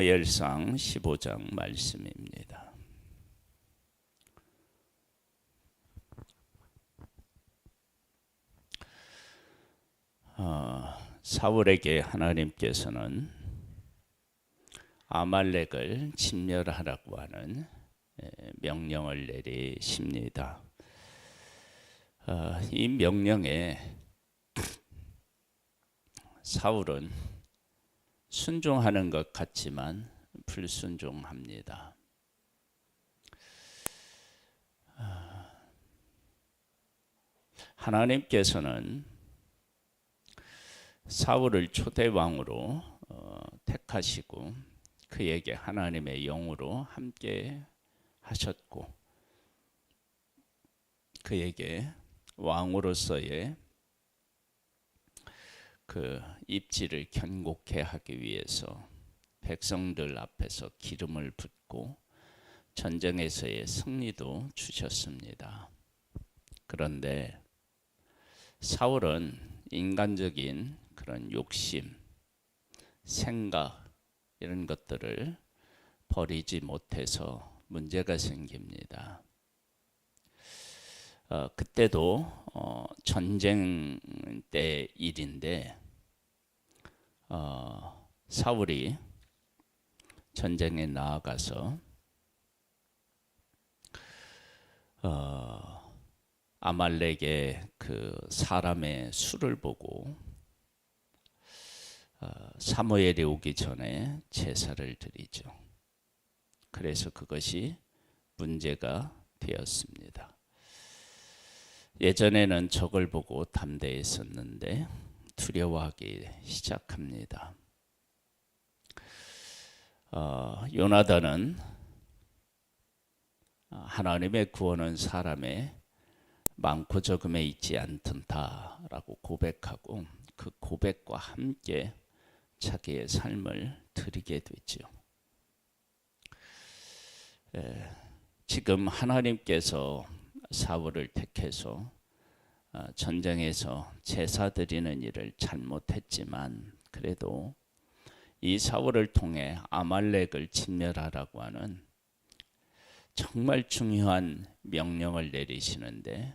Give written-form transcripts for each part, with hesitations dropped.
사무엘상 15장 말씀입니다. 사울에게 하나님께서는 아말렉을 진멸하라고 하는 명령을 내리십니다. 이 명령에 사울은 순종하는 것 같지만 불순종합니다. 하나님께서는 사울을 초대왕으로 택하시고 그에게 하나님의 영으로 함께 하셨고 그에게 왕으로서의 그 입지를 견고케 하기 위해서 백성들 앞에서 기름을 붓고 전쟁에서의 승리도 주셨습니다. 그런데 사울은 인간적인 그런 욕심, 생각 이런 것들을 버리지 못해서 문제가 생깁니다. 그때도 전쟁 때 일인데 사울이 전쟁에 나아가서 아말렉의 그 사람의 수를 보고 사무엘이 오기 전에 제사를 드리죠. 그래서 그것이 문제가 되었습니다. 예전에는 적을 보고 담대했었는데 두려워하기 시작합니다. 요나단은 하나님의 구원은 사람의 많고 적음에 있지 않던다라고 고백하고 그 고백과 함께 자기의 삶을 드리게 되죠. 지금 하나님께서 사울을 택해서 전쟁에서 제사 드리는 일을 잘못했지만 그래도 이 사울을 통해 아말렉을 진멸하라고 하는 정말 중요한 명령을 내리시는데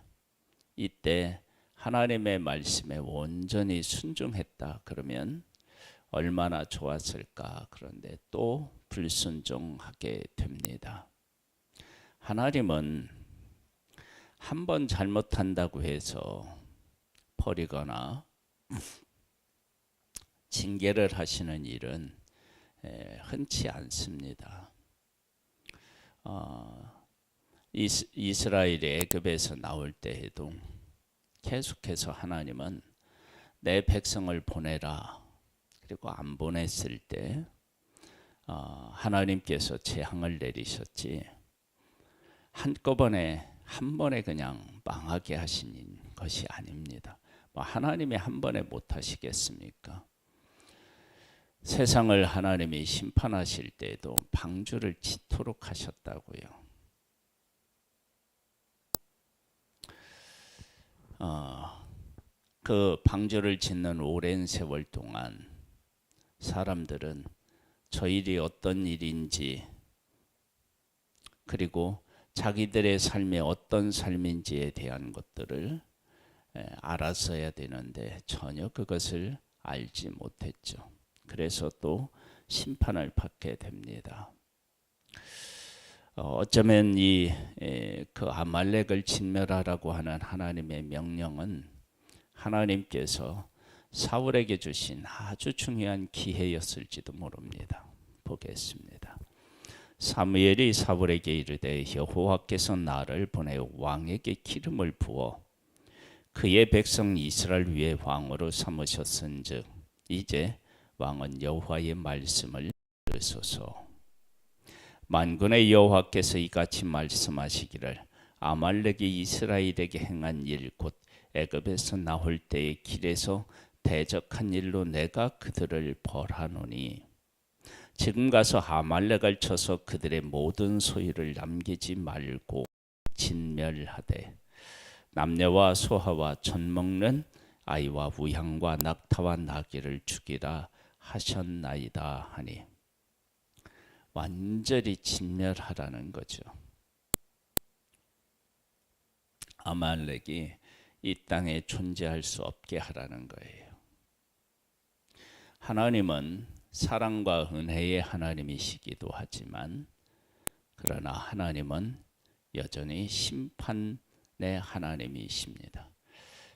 이때 하나님의 말씀에 온전히 순종했다 그러면 얼마나 좋았을까. 그런데 또 불순종하게 됩니다. 하나님은 한 번 잘못한다고 해서 버리거나 징계를 하시는 일은 흔치 않습니다. 이스라엘이 애굽에서 나올 때에도 계속해서 하나님은 내 백성을 보내라. 그리고 안 보냈을 때 하나님께서 재앙을 내리셨지 한꺼번에 한 번에 그냥 망하게 하신 것이 아닙니다. 하나님이 한 번에 못 하시겠습니까? 세상을 하나님이 심판하실 때에도 방주를 짓도록 하셨다고요. 그 방주를 짓는 오랜 세월 동안 사람들은 저 일이 어떤 일인지 그리고 자기들의 삶이 어떤 삶인지에 대한 것들을 알았어야 되는데 전혀 그것을 알지 못했죠. 그래서 또 심판을 받게 됩니다. 어쩌면 그 아말렉을 진멸하라고 하는 하나님의 명령은 하나님께서 사울에게 주신 아주 중요한 기회였을지도 모릅니다. 보겠습니다. 사무엘이 사울에게 이르되 여호와께서 나를 보내 왕에게 기름을 부어 그의 백성 이스라엘 위에 왕으로 삼으셨은즉 이제 왕은 여호와의 말씀을 들으소서. 만군의 여호와께서 이같이 말씀하시기를 아말렉이 이스라엘에게 행한 일 곧 애굽에서 나올 때의 길에서 대적한 일로 내가 그들을 벌하노니 지금 가서 아말렉을 쳐서 그들의 모든 소유를 남기지 말고 진멸하되 남녀와 소아와 젖먹는 아이와 우양과 낙타와 나귀를 죽이라 하셨나이다 하니 완전히 진멸하라는 거죠. 아말렉이 이 땅에 존재할 수 없게 하라는 거예요. 하나님은 사랑과 은혜의 하나님이시기도 하지만 그러나 하나님은 여전히 심판의 하나님이십니다.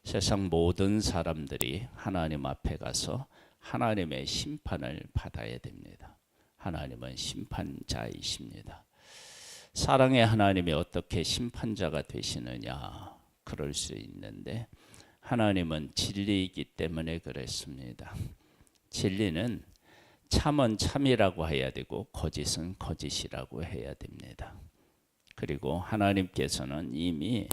세상 모든 사람들이 하나님 앞에 가서 하나님의 심판을 받아야 됩니다. 하나님은 심판자이십니다. 사랑의 하나님이 어떻게 심판자가 되시느냐? 그럴 수 있는데 하나님은 진리이기 때문에 그랬습니다. 진리는 참은 참이라고 해야 되고 거짓은 거짓이라고 해야 됩니다. 그리고 하나님께서는 이미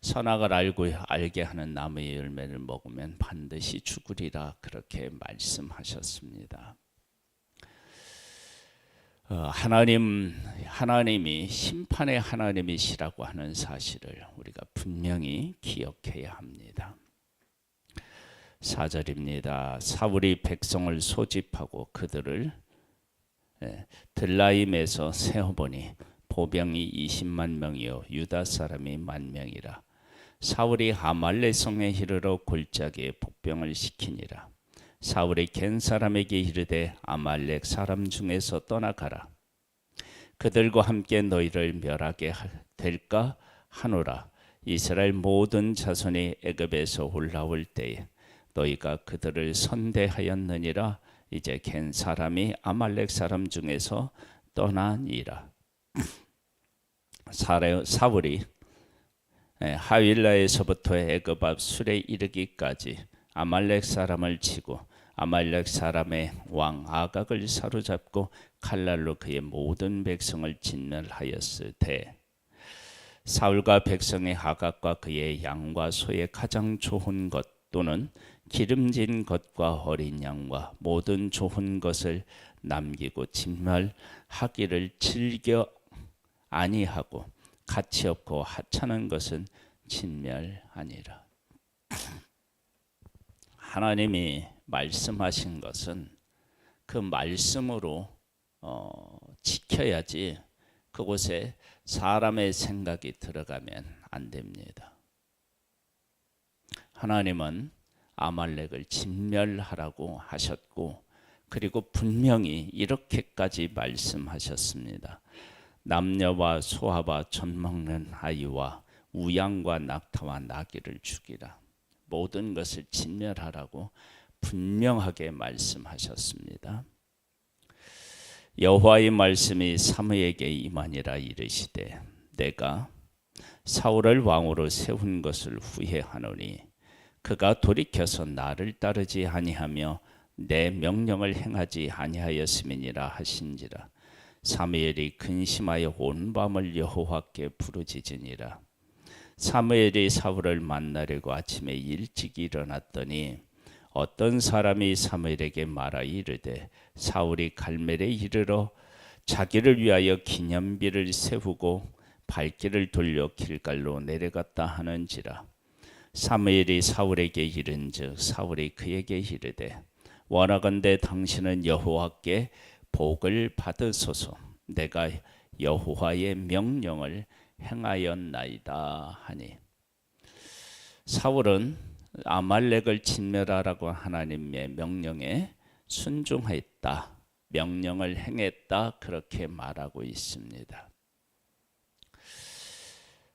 선악을 알게 하는 나무의 열매를 먹으면 반드시 죽으리라 그렇게 말씀하셨습니다. 하나님이 심판의 하나님이시라고 하는 사실을 우리가 분명히 기억해야 합니다. 4절입니다. 사울이 백성을 소집하고 그들을 들라임에서 세어보니 보병이 20만 명이요 유다 사람이 10,000명이라. 사울이 아말렉 성에 이르러 골짜기에 복병을 시키니라. 사울이 겐 사람에게 이르되 아말렉 사람 중에서 떠나가라. 그들과 함께 너희를 멸하게 될까 하노라. 이스라엘 모든 자손이 애굽에서 올라올 때에 너희가 그들을 선대하였느니라. 이제 겐 사람이 아말렉 사람 중에서 떠나니라. 사울이 하윌라에서부터 애굽 앞 술에 이르기까지 아말렉 사람을 치고 아말렉 사람의 왕 아각을 사로잡고 칼날로 그의 모든 백성을 진멸하였을 때 사울과 백성의 아각과 그의 양과 소의 가장 좋은 것 또는 기름진 것과 어린 양과 모든 좋은 것을 남기고 진멸하기를 즐겨 아니하고 가치 없고 하찮은 것은 진멸하니라. 하나님이 말씀하신 것은 그 말씀으로 지켜야지 그곳에 사람의 생각이 들어가면 안 됩니다. 하나님은 아말렉을 진멸하라고 하셨고 그리고 분명히 이렇게까지 말씀하셨습니다. 남녀와 소아와 젖먹는 아이와 우양과 낙타와 나귀를 죽이라. 모든 것을 진멸하라고 분명하게 말씀하셨습니다. 여호와의 말씀이 사무엘에게 임하니라. 이르시되 내가 사울을 왕으로 세운 것을 후회하노니 그가 돌이켜서 나를 따르지 아니하며 내 명령을 행하지 아니하였음이니라 하신지라. 사무엘이 근심하여 온 밤을 여호와께 부르짖으니라. 사무엘이 사울을 만나려고 아침에 일찍 일어났더니 어떤 사람이 사무엘에게 말하 이르되 사울이 갈멜에 이르러 자기를 위하여 기념비를 세우고 발길을 돌려 길갈로 내려갔다 하는지라. 사무엘이 사울에게 이른즉 사울이 그에게 이르되 원하건대 당신은 여호와께 복을 받으소서. 내가 여호와의 명령을 행하였나이다 하니. 사울은 아말렉을 진멸하라고 하나님의 명령에 순종했다, 명령을 행했다 그렇게 말하고 있습니다.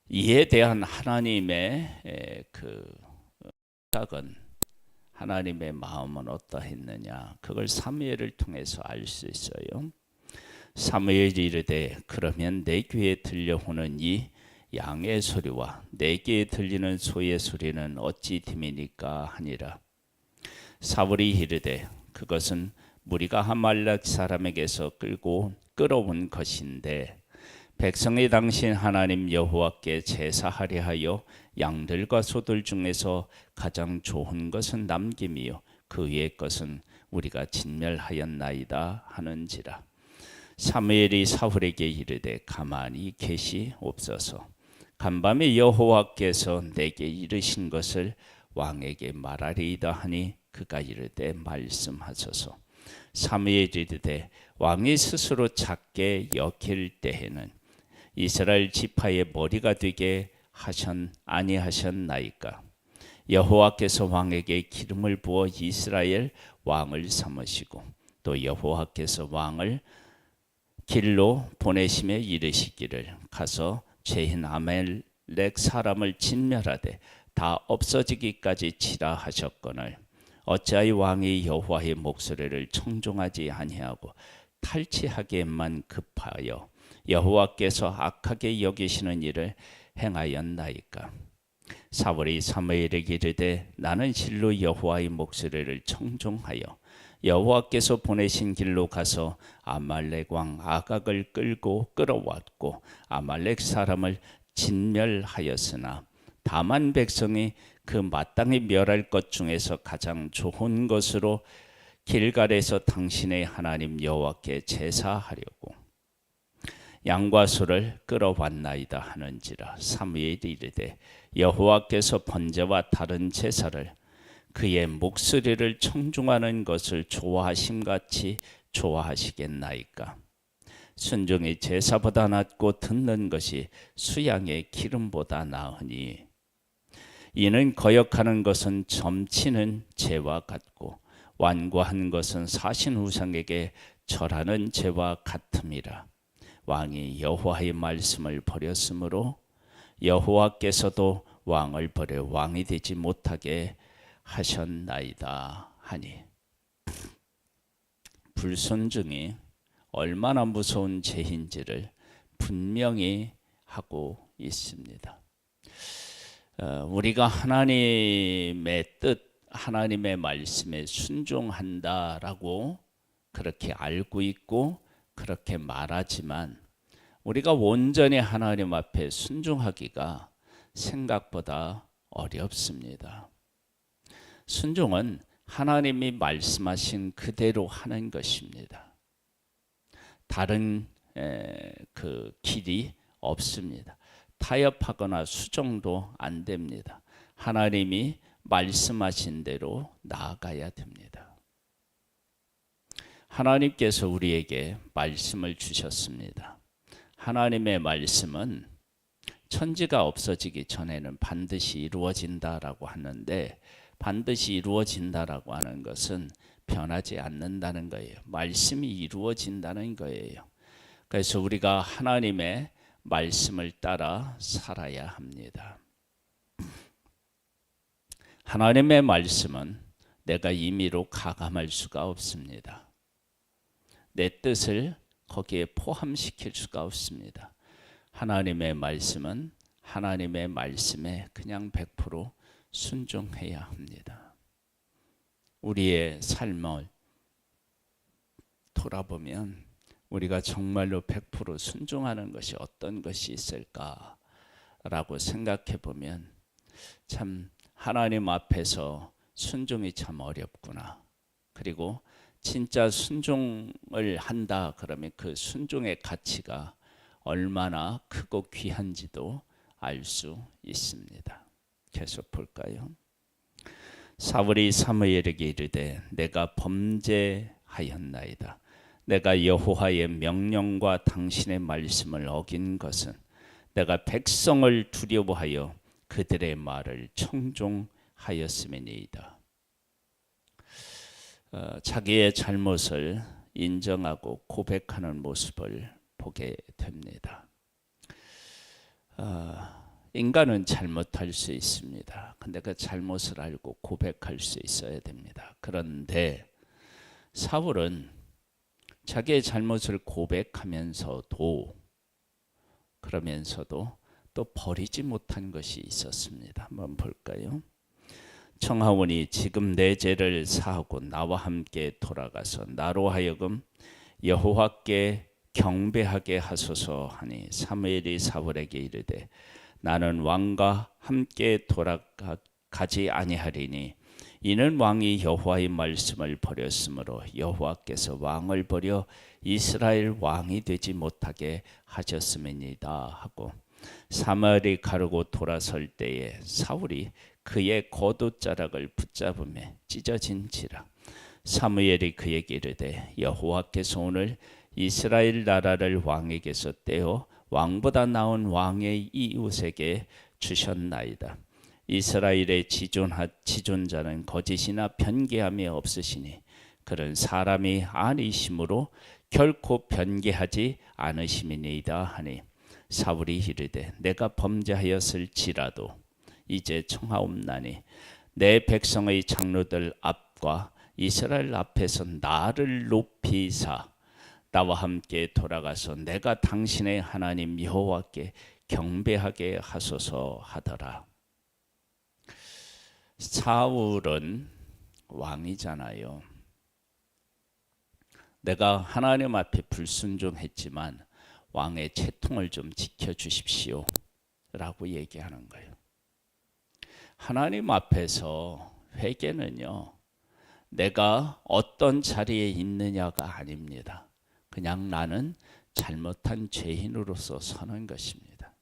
이에 대한 하나님의 생각은, 하나님의 마음은 어떠했느냐, 그걸 사무엘을 통해서 알 수 있어요. 사무엘이 이르되 그러면 내 귀에 들려오는 이 양의 소리와 내 귀에 들리는 소의 소리는 어찌 됨이니까 하니라. 사울이 이르되 그것은 무리가 아말렉 사람에게서 끌어온 것인데 백성이 당신 하나님 여호와께 제사하려 하여 양들과 소들 중에서 가장 좋은 것은 남김이요 그 위의 것은 우리가 진멸하였나이다 하는지라. 사무엘이 사울에게 이르되 가만히 계시옵소서. 간밤에 여호와께서 내게 이르신 것을 왕에게 말하리이다 하니 그가 이르되 말씀하소서. 사무엘이 이르되 왕이 스스로 작게 여길 때에는 이스라엘 지파의 머리가 되게 아니하셨나이까. 여호와께서 왕에게 기름을 부어 이스라엘 왕을 삼으시고 또 여호와께서 왕을 길로 보내심에 이르시기를 가서 죄인 아말렉 사람을 진멸하되 다 없어지기까지 치라 하셨거늘 어찌하여 왕이 여호와의 목소리를 청종하지 아니하고 탈취하기에만 급하여 여호와께서 악하게 여기시는 일을 행하였나이까. 사울이 사무엘에게 이르되 나는 실로 여호와의 목소리를 청종하여 여호와께서 보내신 길로 가서 아말렉 왕 아각을 끌어왔고 아말렉 사람을 진멸하였으나 다만 백성이 그 마땅히 멸할 것 중에서 가장 좋은 것으로 길갈에서 당신의 하나님 여호와께 제사하려고 양과 소를 끌어왔나이다 하는지라. 사무엘이 이르되 여호와께서 번제와 다른 제사를 그의 목소리를 청중하는 것을 좋아하심같이 좋아하시겠나이까. 순종이 제사보다 낫고 듣는 것이 수양의 기름보다 나으니 이는 거역하는 것은 점치는 죄와 같고 완고한 것은 사신 우상에게 절하는 죄와 같음이라. 왕이 여호와의 말씀을 버렸으므로 여호와께서도 왕을 버려 왕이 되지 못하게 하셨나이다 하니. 불순종이 얼마나 무서운 죄인지를 분명히 하고 있습니다. 우리가 하나님의 뜻, 하나님의 말씀에 순종한다라고 그렇게 알고 있고 그렇게 말하지만 우리가 온전히 하나님 앞에 순종하기가 생각보다 어렵습니다. 순종은 하나님이 말씀하신 그대로 하는 것입니다. 다른 그 길이 없습니다. 타협하거나 수정도 안 됩니다. 하나님이 말씀하신 대로 나아가야 됩니다. 하나님께서 우리에게 말씀을 주셨습니다. 하나님의 말씀은 천지가 없어지기 전에는 반드시 이루어진다라고 하는데 반드시 이루어진다라고 하는 것은 변하지 않는다는 거예요. 말씀이 이루어진다는 거예요. 그래서 우리가 하나님의 말씀을 따라 살아야 합니다. 하나님의 말씀은 내가 임의로 가감할 수가 없습니다. 내 뜻을 거기에 포함시킬 수가 없습니다. 하나님의 말씀은 하나님의 말씀에 그냥 100% 순종해야 합니다. 우리의 삶을 돌아보면 우리가 정말로 100% 순종하는 것이 어떤 것이 있을까라고 생각해 보면 참 하나님 앞에서 순종이 참 어렵구나. 그리고 진짜 순종을 한다 그러면 그 순종의 가치가 얼마나 크고 귀한지도 알 수 있습니다. 계속 볼까요? 사울이 사무엘에게 이르되 내가 범죄하였나이다. 내가 여호와의 명령과 당신의 말씀을 어긴 것은 내가 백성을 두려워하여 그들의 말을 청종하였음이니이다. 자기의 잘못을 인정하고 고백하는 모습을 보게 됩니다. 인간은 잘못할 수 있습니다. 근데 그 잘못을 알고 고백할 수 있어야 됩니다. 그런데 사울은 자기의 잘못을 고백하면서도 또 버리지 못한 것이 있었습니다. 한번 볼까요? 청하오니 지금 내 죄를 사하고 나와 함께 돌아가서 나로 하여금 여호와께 경배하게 하소서 하니 사무엘이 사울에게 이르되 나는 왕과 함께 돌아가지 아니하리니 이는 왕이 여호와의 말씀을 버렸으므로 여호와께서 왕을 버려 이스라엘 왕이 되지 못하게 하셨음이니이다 하고 사무엘이 가르고 돌아설 때에 사울이 그의 겉옷자락을 붙잡으며 찢어진지라. 사무엘이 그에게 이르되 여호와께서 오늘 이스라엘 나라를 왕에게서 떼어 왕보다 나은 왕의 이웃에게 주셨나이다. 이스라엘의 지존자는 거짓이나 변개함이 없으시니 그런 사람이 아니심으로 결코 변개하지 않으심이니이다 하니 사울이 이르되 내가 범죄하였을지라도 이제 청하옵나니 내 백성의 장로들 앞과 이스라엘 앞에서 나를 높이사 나와 함께 돌아가서 내가 당신의 하나님 여호와께 경배하게 하소서 하더라. 사울은 왕이잖아요. 내가 하나님 앞에 불순종했지만 왕의 채통을 좀 지켜주십시오 라고 얘기하는 거예요. 하나님 앞에서 회개는요, 내가 어떤 자리에 있느냐가 아닙니다. 그냥 나는 잘못한 죄인으로서 서는 것입니다.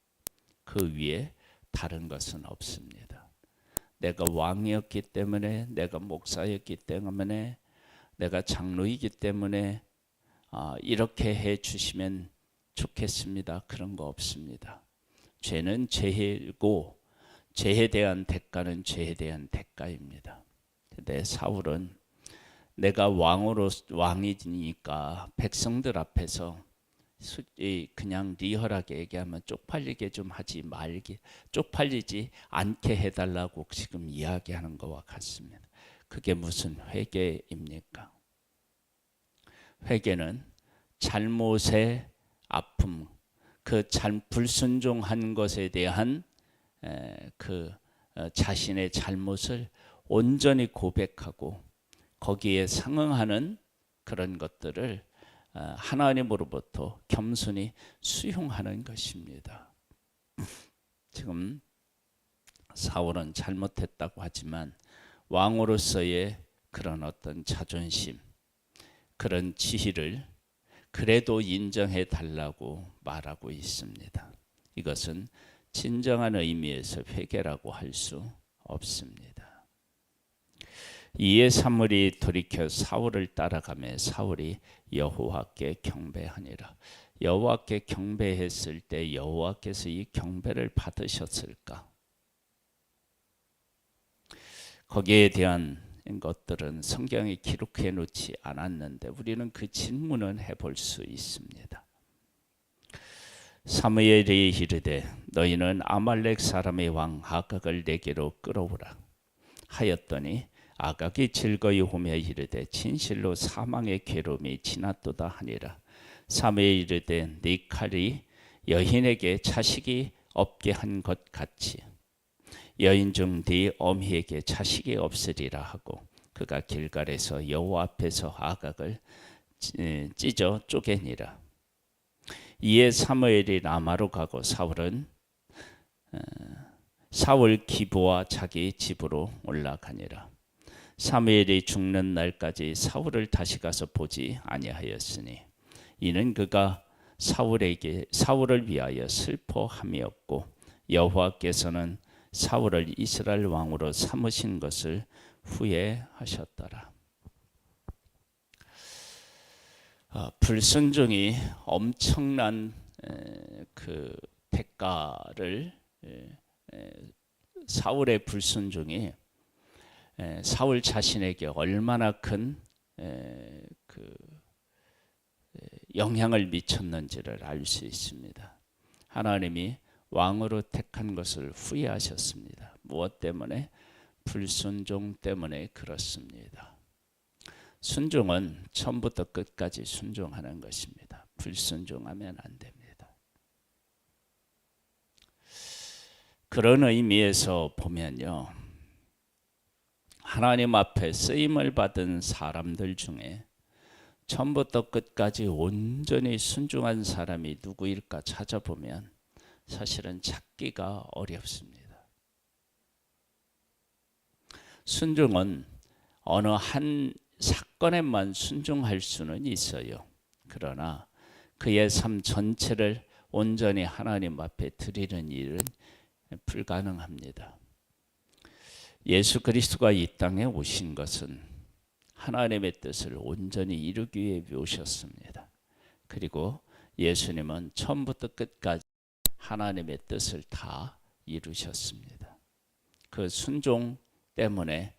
그 위에 다른 것은 없습니다. 내가 왕이었기 때문에, 내가 목사였기 때문에, 내가 장로이기 때문에 이렇게 해 주시면 좋겠습니다. 그런 거 없습니다. 죄는 죄이고 죄에 대한 대가는 죄에 대한 대가입니다. 근데 사울은 내가 왕이니까 백성들 앞에서 그냥 리얼하게 얘기하면 쪽팔리게 좀 하지 말기, 쪽팔리지 않게 해달라고 지금 이야기하는 것과 같습니다. 그게 무슨 회개입니까? 회개는 잘못의 아픔, 그 불순종한 것에 대한 자신의 잘못을 온전히 고백하고 거기에 상응하는 그런 것들을 하나님으로부터 겸손히 수용하는 것입니다. 지금 사울은 잘못했다고 하지만 왕으로서의 그런 어떤 자존심, 그런 지위를 그래도 인정해 달라고 말하고 있습니다. 이것은 진정한 의미에서 회개라고 할 수 없습니다. 이에 사물이 돌이켜 사울을 따라가며 사울이 여호와께 경배하니라. 여호와께 경배했을 때 여호와께서 이 경배를 받으셨을까? 거기에 대한 것들은 성경에 기록해 놓지 않았는데 우리는 그 질문은 해볼 수 있습니다. 사무엘이 이르되 너희는 아말렉 사람의 왕 아각을 내게로 끌어오라 하였더니 아각이 즐거이 오며 이르되 진실로 사망의 괴로움이 지났도다 하니라. 사무엘이 이르되 네 칼이 여인에게 자식이 없게 한 것 같이 여인 중 네 어미에게 자식이 없으리라 하고 그가 길갈에서 여호와 앞에서 아각을 찢어 쪼개니라. 이에 사무엘이 라마로 가고 사울 기브와 자기 집으로 올라가니라. 사무엘이 죽는 날까지 사울을 다시 가서 보지 아니하였으니 이는 그가 사울을 위하여 슬퍼함이었고 여호와께서는 사울을 이스라엘 왕으로 삼으신 것을 후회하셨더라. 불순종이 엄청난 그 대가를 사울의 불순종이 사울 자신에게 얼마나 큰 영향을 미쳤는지를 알 수 있습니다. 하나님이 왕으로 택한 것을 후회하셨습니다. 무엇 때문에? 불순종 때문에 그렇습니다. 순종은 처음부터 끝까지 순종하는 것입니다. 불순종하면 안 됩니다. 그런 의미에서 보면요, 하나님 앞에 쓰임을 받은 사람들 중에 처음부터 끝까지 온전히 순종한 사람이 누구일까 찾아보면 사실은 찾기가 어렵습니다. 순종은 어느 한 사건에만 순종할 수는 있어요. 그러나 그의 삶 전체를 온전히 하나님 앞에 드리는 일은 불가능합니다. 예수 그리스도가 이 땅에 오신 것은 하나님의 뜻을 온전히 이루기 위해 오셨습니다. 그리고 예수님은 처음부터 끝까지 하나님의 뜻을 다 이루셨습니다. 그 순종 때문에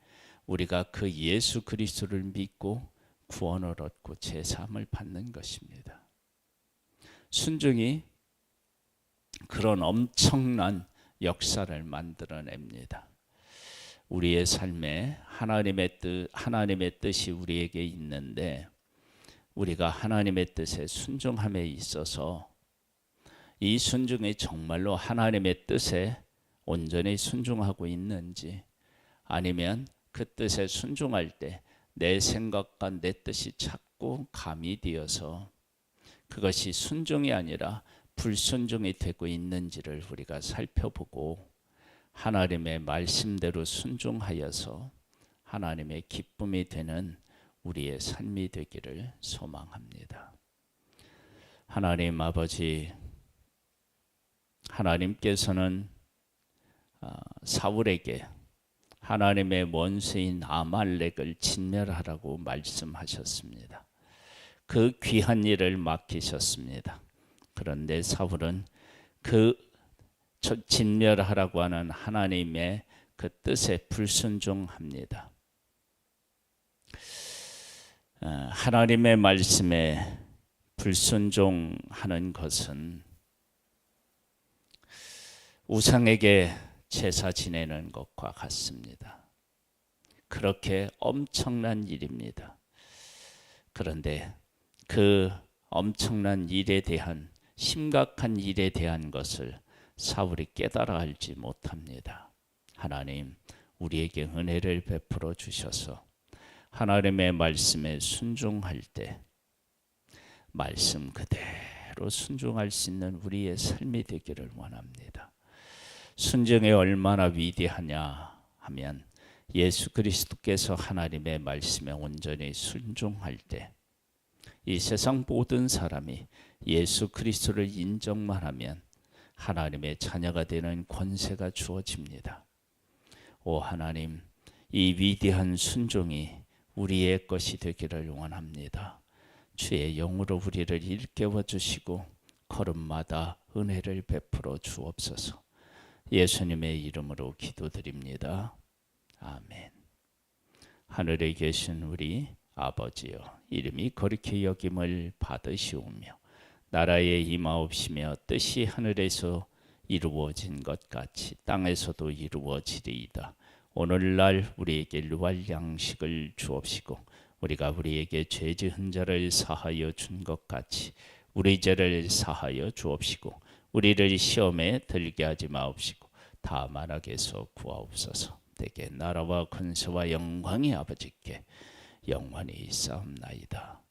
우리가 그 예수 그리스도를 믿고 구원을 얻고 제사함을 받는 것입니다. 순종이 그런 엄청난 역사를 만들어냅니다. 우리의 삶에 하나님의 뜻이 우리에게 있는데 우리가 하나님의 뜻에 순종함에 있어서 이 순종이 정말로 하나님의 뜻에 온전히 순종하고 있는지, 아니면 그 뜻에 순종할 때 내 생각과 내 뜻이 자꾸 가미되어서 그것이 순종이 아니라 불순종이 되고 있는지를 우리가 살펴보고 하나님의 말씀대로 순종하여서 하나님의 기쁨이 되는 우리의 삶이 되기를 소망합니다. 하나님 아버지, 하나님께서는 사울에게 하나님의 원수인 아말렉을 진멸하라고 말씀하셨습니다. 그 귀한 일을 맡기셨습니다. 그런데 사울은 그 진멸하라고 하는 하나님의 그 뜻에 불순종합니다. 하나님의 말씀에 불순종하는 것은 우상에게 제사 지내는 것과 같습니다. 그렇게 엄청난 일입니다. 그런데 그 엄청난 일에 대한, 심각한 일에 대한 것을 사울이 깨달아 알지 못합니다. 하나님, 우리에게 은혜를 베풀어 주셔서 하나님의 말씀에 순종할 때 말씀 그대로 순종할 수 있는 우리의 삶이 되기를 원합니다. 순종이 얼마나 위대하냐 하면 예수 그리스도께서 하나님의 말씀에 온전히 순종할 때 이 세상 모든 사람이 예수 그리스도를 인정만 하면 하나님의 자녀가 되는 권세가 주어집니다. 오 하나님, 이 위대한 순종이 우리의 것이 되기를 원합니다. 주의 영으로 우리를 일깨워 주시고 걸음마다 은혜를 베풀어 주옵소서. 예수님의 이름으로 기도드립니다. 아멘. 하늘에 계신 우리 아버지여, 이름이 거룩히 여김을 받으시오며 나라에 임하옵시며 뜻이 하늘에서 이루어진 것 같이 땅에서도 이루어지리이다. 오늘날 우리에게 일용할 양식을 주옵시고 우리가 우리에게 죄 지은 자를 사하여 준 것 같이 우리 죄를 사하여 주옵시고 우리를 시험에 들게 하지 마옵시고 다만 악에서 구하옵소서. 대개 나라와 권세와 영광이 아버지께 영원히 있사옵나이다.